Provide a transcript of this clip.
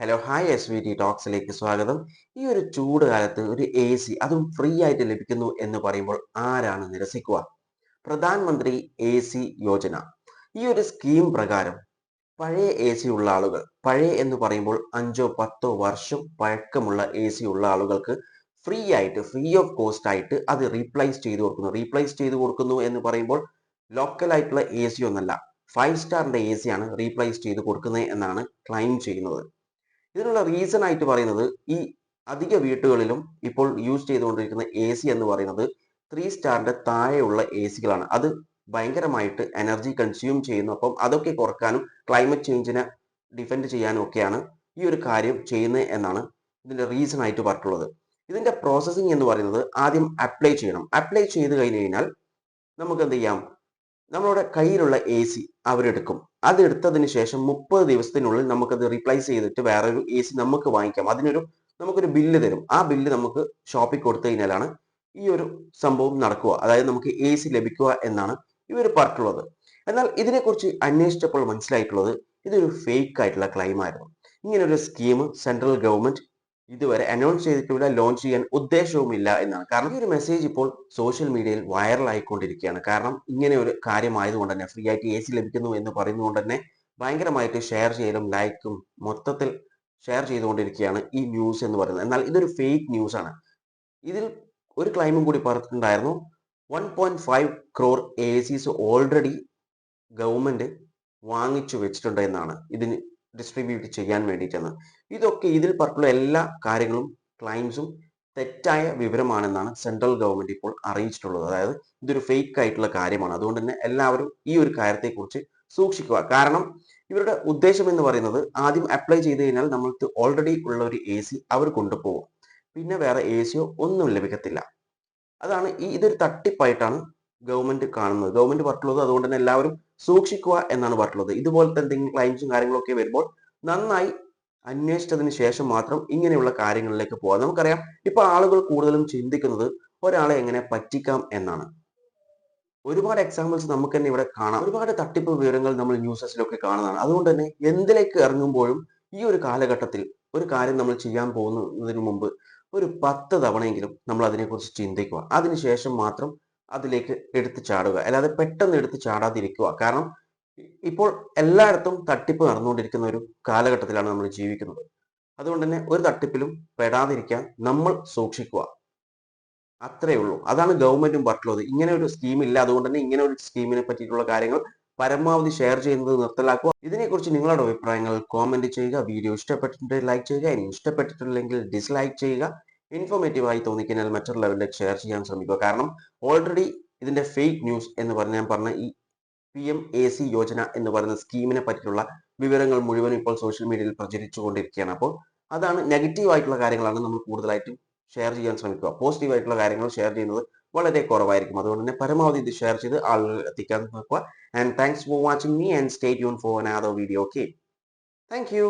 Hello hi S V T ടോക്സിലേക്ക് സ്വാഗതം. ഈ ഒരു ചൂട് കാലത്ത് ഒരു എ സി അതും ഫ്രീ ആയിട്ട് ലഭിക്കുന്നു എന്ന് പറയുമ്പോൾ ആരാണ് നിരസിക്കുക? പ്രധാനമന്ത്രി എ സി യോജന ഈ ഒരു സ്കീം പ്രകാരം പഴയ എ സി ഉള്ള ആളുകൾ, പഴയ എന്ന് പറയുമ്പോൾ 5-10 വർഷം പഴക്കമുള്ള എ സി ഉള്ള ആളുകൾക്ക് ഫ്രീ ഓഫ് കോസ്റ്റ് ആയിട്ട് അത് റീപ്ലേസ് ചെയ്തു കൊടുക്കുന്നു എന്ന് പറയുമ്പോൾ ലോക്കൽ ആയിട്ടുള്ള എ സി ഒന്നല്ല, 5 സ്റ്റാറിന്റെ എ സി ആണ് റീപ്ലേസ് ചെയ്ത് കൊടുക്കുന്നത് എന്നാണ് ക്ലെയിം ചെയ്യുന്നത്. ഇതിനുള്ള റീസൺ ആയിട്ട് പറയുന്നത്, ഈ അധിക വീട്ടുകളിലും ഇപ്പോൾ യൂസ് ചെയ്തുകൊണ്ടിരിക്കുന്ന എ സി എന്ന് പറയുന്നത് 3 സ്റ്റാറിന്റെ താഴെയുള്ള എ സികളാണ്. അത് ഭയങ്കരമായിട്ട് എനർജി കൺസ്യൂം ചെയ്യുന്നു. അപ്പം അതൊക്കെ കുറക്കാനും ക്ലൈമറ്റ് ചേഞ്ചിനെ ഡിഫെൻഡ് ചെയ്യാനും ഒക്കെയാണ് ഈ ഒരു കാര്യം ചെയ്യുന്നത് എന്നാണ് ഇതിന്റെ റീസൺ ആയിട്ട് പറഞ്ഞിട്ടുള്ളത്. ഇതിന്റെ പ്രോസസ്സിംഗ് എന്ന് പറയുന്നത്, ആദ്യം അപ്ലൈ ചെയ്യണം. അപ്ലൈ ചെയ്ത് കഴിഞ്ഞ് കഴിഞ്ഞാൽ നമുക്ക് എന്ത് ചെയ്യാം, നമ്മളുടെ കയ്യിലുള്ള എ സി അവരെടുക്കും. അതെടുത്തതിന് ശേഷം 30 ദിവസത്തിനുള്ളിൽ നമുക്കത് റീപ്ലേസ് ചെയ്തിട്ട് വേറൊരു എ സി നമുക്ക് വാങ്ങിക്കാം. നമുക്കൊരു ബില്ല് തരും. ആ ബില്ല് നമുക്ക് ഷോപ്പിൽ കൊടുത്തു കഴിഞ്ഞാലാണ് ഈ ഒരു സംഭവം നടക്കുക. അതായത് നമുക്ക് എ സി ലഭിക്കുക എന്നാണ് ഇവർ പറഞ്ഞിട്ടുള്ളത്. എന്നാൽ ഇതിനെക്കുറിച്ച് അന്വേഷിച്ചപ്പോൾ മനസ്സിലായിട്ടുള്ളത് ഇതൊരു ഫേക്ക് ആയിട്ടുള്ള ക്ലെയിം ആയിരുന്നു. ഇങ്ങനെ ഒരു സ്കീം സെൻട്രൽ ഗവൺമെന്റ് ഇതുവരെ അനൗൺസ് ചെയ്തിട്ടില്ല, ലോഞ്ച് ചെയ്യാൻ ഉദ്ദേശവുമില്ല എന്നാണ്. കാരണം ഈ ഒരു മെസ്സേജ് ഇപ്പോൾ സോഷ്യൽ മീഡിയയിൽ വൈറൽ ആയിക്കൊണ്ടിരിക്കുകയാണ്. കാരണം ഇങ്ങനെ ഒരു കാര്യമായതുകൊണ്ട് തന്നെ, ഫ്രീ ആയിട്ട് എ സി ലഭിക്കുന്നു എന്ന് പറയുന്നതുകൊണ്ട് തന്നെ ഭയങ്കരമായിട്ട് ഷെയർ ചെയ്യലും ലൈക്കും മൊത്തത്തിൽ ഷെയർ ചെയ്തുകൊണ്ടിരിക്കുകയാണ് ഈ ന്യൂസ് എന്ന് പറയുന്നത്. എന്നാൽ ഇതൊരു ഫേക്ക് ന്യൂസ് ആണ്. ഇതിൽ ഒരു ക്ലൈമും കൂടി പറഞ്ഞിട്ടുണ്ടായിരുന്നു, 1.5 crore എ സിസ് ഓൾറെഡി ഗവൺമെന്റ് വാങ്ങിച്ചു വെച്ചിട്ടുണ്ട് എന്നാണ്, ഇതിന് ഡിസ്ട്രിബ്യൂട്ട് ചെയ്യാൻ വേണ്ടിയിട്ടാണ്. ഇതൊക്കെ ഇതിൽ പറഞ്ഞിട്ടുള്ള എല്ലാ കാര്യങ്ങളും ക്ലൈംസും തെറ്റായ വിവരമാണെന്നാണ് സെൻട്രൽ ഗവൺമെന്റ് ഇപ്പോൾ അറിയിച്ചിട്ടുള്ളത്. അതായത് ഇതൊരു ഫേക്ക് ആയിട്ടുള്ള കാര്യമാണ്. അതുകൊണ്ട് തന്നെ എല്ലാവരും ഈ ഒരു കാര്യത്തെക്കുറിച്ച് സൂക്ഷിക്കുക. കാരണം ഇവരുടെ ഉദ്ദേശം എന്ന് പറയുന്നത്, ആദ്യം അപ്ലൈ ചെയ്ത് കഴിഞ്ഞാൽ നമ്മൾക്ക് ഓൾറെഡി ഉള്ള ഒരു എ സി അവർ കൊണ്ടുപോകും. പിന്നെ വേറെ എ സിയോ ഒന്നും ലഭിക്കത്തില്ല. ഇതൊരു തട്ടിപ്പായിട്ടാണ് ഗവൺമെന്റ് കാണുന്നത്, ഗവൺമെന്റ് പറഞ്ഞിട്ടുള്ളത്. അതുകൊണ്ട് തന്നെ എല്ലാവരും സൂക്ഷിക്കുക എന്നാണ് പറഞ്ഞിട്ടുള്ളത്. ഇതുപോലത്തെ എന്തെങ്കിലും ക്ലൈംസും കാര്യങ്ങളൊക്കെ വരുമ്പോൾ നന്നായി അന്വേഷിച്ചതിന് ശേഷം മാത്രം ഇങ്ങനെയുള്ള കാര്യങ്ങളിലേക്ക് പോകാം. നമുക്കറിയാം, ഇപ്പൊ ആളുകൾ കൂടുതലും ചിന്തിക്കുന്നത് ഒരാളെ എങ്ങനെ പറ്റിക്കാം എന്നാണ്. ഒരുപാട് എക്സാമ്പിൾസ് നമുക്ക് തന്നെ ഇവിടെ കാണാം. ഒരുപാട് തട്ടിപ്പ് വിവരങ്ങൾ നമ്മൾ ന്യൂസസിലൊക്കെ കാണുന്നതാണ്. അതുകൊണ്ട് തന്നെ എന്തിലേക്ക് ഇറങ്ങുമ്പോഴും ഈ ഒരു കാലഘട്ടത്തിൽ ഒരു കാര്യം നമ്മൾ ചെയ്യാൻ പോകുന്നതിന് മുമ്പ് ഒരു 10 തവണയെങ്കിലും നമ്മൾ അതിനെക്കുറിച്ച് ചിന്തിക്കുക. അതിനുശേഷം മാത്രം അതിലേക്ക് എടുത്തു ചാടുക. അല്ലാതെ പെട്ടെന്ന് എടുത്ത് ചാടാതിരിക്കുക. കാരണം ഇപ്പോൾ എല്ലായിടത്തും തട്ടിപ്പ് നടന്നുകൊണ്ടിരിക്കുന്ന ഒരു കാലഘട്ടത്തിലാണ് നമ്മൾ ജീവിക്കുന്നത്. അതുകൊണ്ട് തന്നെ ഒരു തട്ടിപ്പിലും പെടാതിരിക്കാൻ നമ്മൾ സൂക്ഷിക്കുക. അത്രയേ ഉള്ളൂ. അതാണ് ഗവൺമെന്റും പറഞ്ഞിട്ടുള്ളത്. ഇങ്ങനെ ഒരു സ്കീം ഇല്ല. അതുകൊണ്ട് തന്നെ ഇങ്ങനെ ഒരു സ്കീമിനെ പറ്റിയിട്ടുള്ള കാര്യങ്ങൾ പരമാവധി ഷെയർ ചെയ്യുന്നത് നിർത്തലാക്കുക. ഇതിനെക്കുറിച്ച് നിങ്ങളുടെ അഭിപ്രായങ്ങൾ കോമെന്റ് ചെയ്യുക. വീഡിയോ ഇഷ്ടപ്പെട്ടിട്ടുണ്ടെങ്കിൽ ലൈക്ക് ചെയ്യുക. ഇനി ഇഷ്ടപ്പെട്ടിട്ടില്ലെങ്കിൽ ഡിസ്ലൈക്ക് ചെയ്യുക. ഇൻഫോർമേറ്റീവ് ആയി തോന്നിക്കഴിഞ്ഞാൽ മറ്റുള്ളവരിലേക്ക് ഷെയർ ചെയ്യാൻ ശ്രമിക്കുക. കാരണം ഓൾറെഡി ഇതിന്റെ ഫേക്ക് ന്യൂസ് എന്ന് ഞാൻ പറഞ്ഞ ഈ PM-AC യോജന എന്ന് പറയുന്ന സ്കീമിനെ പറ്റിയുള്ള വിവരങ്ങൾ മുഴുവൻ ഇപ്പോൾ സോഷ്യൽ മീഡിയയിൽ പ്രചരിച്ചു കൊണ്ടിരിക്കുകയാണ്. അപ്പോൾ അതാണ്, നെഗറ്റീവ് ആയിട്ടുള്ള കാര്യങ്ങളാണ് നമ്മൾ കൂടുതലായിട്ടും ഷെയർ ചെയ്യാൻ ശ്രമിക്കുക. പോസിറ്റീവ് ആയിട്ടുള്ള കാര്യങ്ങൾ ഷെയർ ചെയ്യുന്നത് വളരെ കുറവായിരിക്കും. അതുകൊണ്ട് തന്നെ പരമാവധി ഇത് ഷെയർ ചെയ്ത് ആളുകൾ എത്തിക്കാൻ നോക്കുക. And thanks for watching me and stay tune for another video. Okay, thank you.